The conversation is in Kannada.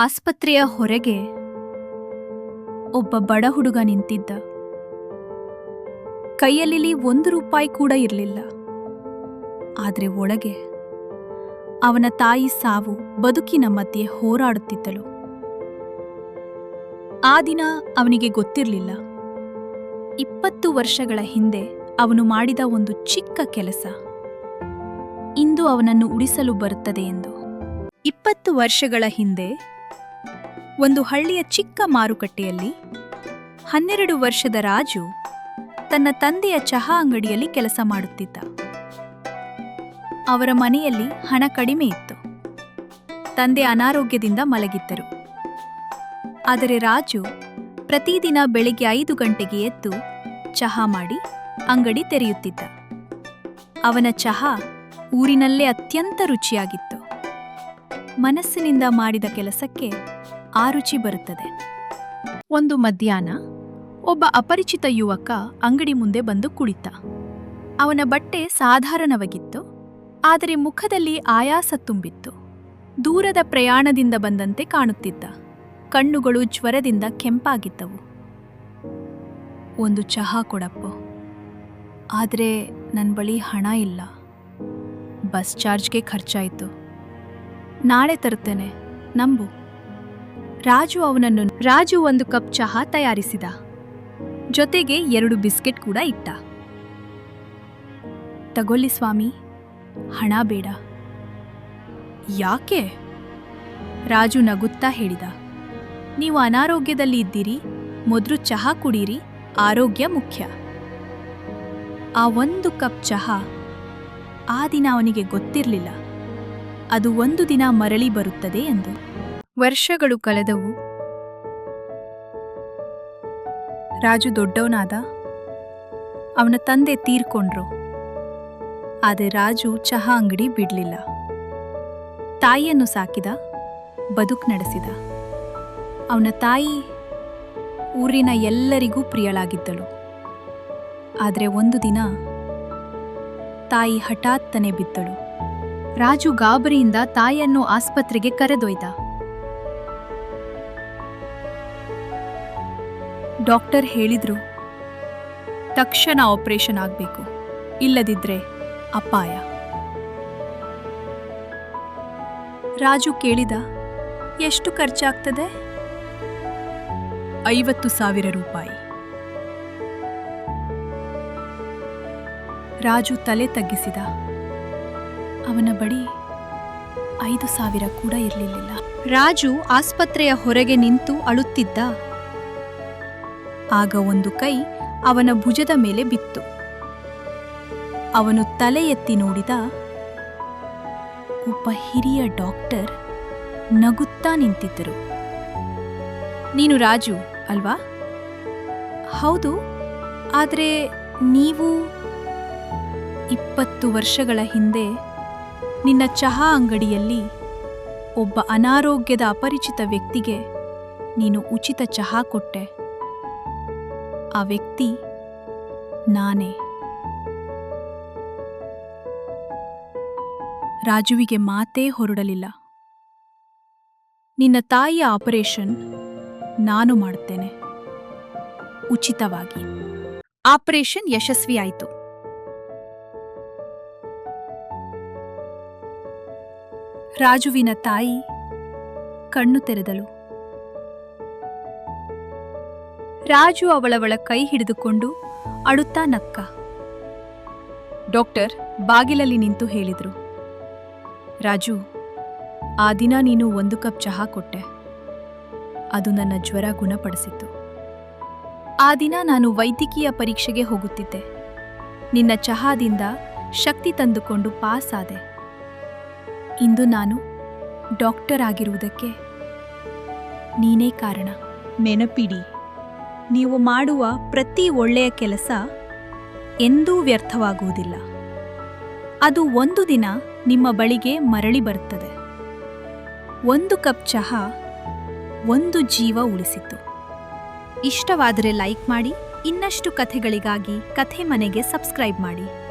ಆಸ್ಪತ್ರೆಯ ಹೊರಗೆ ಒಬ್ಬ ಬಡ ಹುಡುಗ ನಿಂತಿದ್ದ. ಕೈಯಲ್ಲಿ ₹1 ಕೂಡ ಇರಲಿಲ್ಲ. ಆದರೆ ಒಳಗೆ ಅವನ ತಾಯಿ ಸಾವು ಬದುಕಿನ ಮಧ್ಯೆ ಹೋರಾಡುತ್ತಿದ್ದಳು. ಆ ದಿನ ಅವನಿಗೆ ಗೊತ್ತಿರಲಿಲ್ಲ, 20 ವರ್ಷಗಳ ಹಿಂದೆ ಅವನು ಮಾಡಿದ ಒಂದು ಚಿಕ್ಕ ಕೆಲಸ ಇಂದು ಅವನನ್ನು ಉಳಿಸಲು ಬರುತ್ತದೆ ಎಂದು. 20 ವರ್ಷಗಳ ಹಿಂದೆ ಒಂದು ಹಳ್ಳಿಯ ಚಿಕ್ಕ ಮಾರುಕಟ್ಟೆಯಲ್ಲಿ 12 ವರ್ಷದ ರಾಜು ತನ್ನ ತಂದೆಯ ಚಹಾ ಅಂಗಡಿಯಲ್ಲಿ ಕೆಲಸ ಮಾಡುತ್ತಿದ್ದ. ಅವರ ಮನೆಯಲ್ಲಿ ಹಣ ಕಡಿಮೆ ಇತ್ತು. ತಂದೆ ಅನಾರೋಗ್ಯದಿಂದ ಮಲಗಿದ್ದರು. ಆದರೆ ರಾಜು ಪ್ರತಿದಿನ ಬೆಳಿಗ್ಗೆ 5 ಗಂಟೆಗೆ ಎದ್ದು ಚಹಾ ಮಾಡಿ ಅಂಗಡಿ ತೆರೆಯುತ್ತಿದ್ದ. ಅವನ ಚಹಾ ಊರಿನಲ್ಲೇ ಅತ್ಯಂತ ರುಚಿಯಾಗಿತ್ತು. ಮನಸ್ಸಿನಿಂದ ಮಾಡಿದ ಕೆಲಸಕ್ಕೆ ಆ ರುಚಿ ಬರುತ್ತದೆ. ಒಂದು ಮಧ್ಯಾಹ್ನ ಒಬ್ಬ ಅಪರಿಚಿತ ಯುವಕ ಅಂಗಡಿ ಮುಂದೆ ಬಂದು ಕುಳಿತ. ಅವನ ಬಟ್ಟೆ ಸಾಧಾರಣವಾಗಿತ್ತು, ಆದರೆ ಮುಖದಲ್ಲಿ ಆಯಾಸ ತುಂಬಿತ್ತು. ದೂರದ ಪ್ರಯಾಣದಿಂದ ಬಂದಂತೆ ಕಾಣುತ್ತಿದ್ದ. ಕಣ್ಣುಗಳು ಜ್ವರದಿಂದ ಕೆಂಪಾಗಿದ್ದವು. ಒಂದು ಚಹಾ ಕೊಡಪ್ಪೋ, ಆದರೆ ನನ್ನ ಬಳಿ ಹಣ ಇಲ್ಲ. ಬಸ್ ಚಾರ್ಜ್ಗೆ ಖರ್ಚಾಯಿತು. ನಾಳೆ ತರುತ್ತೇನೆ, ನಂಬು. ರಾಜು ಒಂದು ಕಪ್ ಚಹಾ ತಯಾರಿಸಿದ. ಜೊತೆಗೆ 2 ಬಿಸ್ಕೆಟ್ ಕೂಡ ಇಟ್ಟ. ತಗೊಳ್ಳಿ ಸ್ವಾಮಿ, ಹಣ ಬೇಡ. ಯಾಕೆ? ರಾಜು ನಗುತ್ತಾ ಹೇಳಿದ. ನೀವು ಅನಾರೋಗ್ಯದಲ್ಲಿ ಇದ್ದೀರಿ, ಮೊದಲು ಚಹಾ ಕುಡೀರಿ, ಆರೋಗ್ಯ ಮುಖ್ಯ. ಆ 1 ಕಪ್ ಚಹಾ ಆ ದಿನ ಅವನಿಗೆ ಗೊತ್ತಿರಲಿಲ್ಲ, ಅದು ಒಂದು ದಿನ ಮರಳಿ ಬರುತ್ತದೆ ಎಂದು. ವರ್ಷಗಳು ಕಳೆದವು. ರಾಜು ದೊಡ್ಡವನಾದ. ಅವನ ತಂದೆ ತೀರ್ಕೊಂಡ್ರು. ಆದರೆ ರಾಜು ಚಹಾ ಅಂಗಡಿ ಬಿಡ್ಲಿಲ್ಲ. ತಾಯಿಯನ್ನು ಸಾಕಿದ, ಬದುಕು ನಡೆಸಿದ. ಅವನ ತಾಯಿ ಊರಿನ ಎಲ್ಲರಿಗೂ ಪ್ರಿಯಳಾಗಿದ್ದಳು. ಆದರೆ ಒಂದು ದಿನ ತಾಯಿ ಹಠಾತ್ತನೆ ಬಿದ್ದಳು. ರಾಜು ಗಾಬರಿಯಿಂದ ತಾಯಿಯನ್ನು ಆಸ್ಪತ್ರೆಗೆ ಕರೆದೊಯ್ದ. ಡಾಕ್ಟರ್ ಹೇಳಿದ್ರು, ತಕ್ಷಣ ಆಪರೇಷನ್ ಆಗಬೇಕು, ಇಲ್ಲದಿದ್ರೆ ಅಪಾಯ. ರಾಜು ಕೇಳಿದ, ಎಷ್ಟು ಖರ್ಚಾಗ್ತದೆ? ₹50,000. ರಾಜು ತಲೆ ತಗ್ಗಿಸಿದ. ಅವನ ಬಳಿ 5,000 ಕೂಡ ಇರಲಿಲ್ಲ. ರಾಜು ಆಸ್ಪತ್ರೆಯ ಹೊರಗೆ ನಿಂತು ಅಳುತ್ತಿದ್ದ. ಆಗ ಒಂದು ಕೈ ಅವನ ಭುಜದ ಮೇಲೆ ಬಿತ್ತು. ಅವನು ತಲೆ ಎತ್ತಿ ನೋಡಿದ. ಒಬ್ಬ ಹಿರಿಯ ಡಾಕ್ಟರ್ ನಗುತ್ತಾ ನಿಂತಿದ್ದರು. ನೀನು ರಾಜು ಅಲ್ವಾ? ಹೌದು, ಆದರೆ ನೀವು 20 ವರ್ಷಗಳ ಹಿಂದೆ ನಿನ್ನ ಚಹಾ ಅಂಗಡಿಯಲ್ಲಿ ಒಬ್ಬ ಅನಾರೋಗ್ಯದ ಅಪರಿಚಿತ ವ್ಯಕ್ತಿಗೆ ನೀನು ಉಚಿತ ಚಹಾ ಕೊಟ್ಟೆ. ಆ ವ್ಯಕ್ತಿ ನಾನೇ. ರಾಜುವಿಗೆ ಮಾತೇ ಹೊರಡಲಿಲ್ಲ. ನಿನ್ನ ತಾಯಿಯ ಆಪರೇಷನ್ ನಾನು ಮಾಡುತ್ತೇನೆ, ಉಚಿತವಾಗಿ. ಆಪರೇಷನ್ ಯಶಸ್ವಿಯಾಯಿತು. ರಾಜುವಿನ ತಾಯಿ ಕಣ್ಣು ತೆರೆದಳು. ರಾಜು ಅವಳವಳ ಕೈ ಹಿಡಿದುಕೊಂಡು ಅಳುತ್ತಾ ನಕ್ಕ. ಡಾಕ್ಟರ್ ಬಾಗಿಲಲ್ಲಿ ನಿಂತು ಹೇಳಿದ್ರು, ರಾಜು, ಆ ದಿನ ನೀನು 1 ಕಪ್ ಚಹಾ ಕೊಟ್ಟೆ. ಅದು ನನ್ನ ಜ್ವರ ಗುಣಪಡಿಸಿತು. ಆ ದಿನ ನಾನು ವೈದ್ಯಕೀಯ ಪರೀಕ್ಷೆಗೆ ಹೋಗುತ್ತಿದ್ದೆ. ನಿನ್ನ ಚಹಾದಿಂದ ಶಕ್ತಿ ತಂದುಕೊಂಡು ಪಾಸ್ ಆದೆ. ಇಂದು ನಾನು ಡಾಕ್ಟರ್ ಆಗಿರುವುದಕ್ಕೆ ನೀನೇ ಕಾರಣ. ನೆನಪಿಡಿ, ನೀವು ಮಾಡುವ ಪ್ರತಿ ಒಳ್ಳೆಯ ಕೆಲಸ ಎಂದೂ ವ್ಯರ್ಥವಾಗುವುದಿಲ್ಲ. ಅದು ಒಂದು ದಿನ ನಿಮ್ಮ ಬಳಿಗೆ ಮರಳಿ ಬರುತ್ತದೆ. 1 ಕಪ್ ಚಹಾ 1 ಜೀವ ಉಳಿಸಿತು. ಇಷ್ಟವಾದರೆ ಲೈಕ್ ಮಾಡಿ. ಇನ್ನಷ್ಟು ಕಥೆಗಳಿಗಾಗಿ ಕಥೆ ಮನೆಗೆ ಸಬ್ಸ್ಕ್ರೈಬ್ ಮಾಡಿ.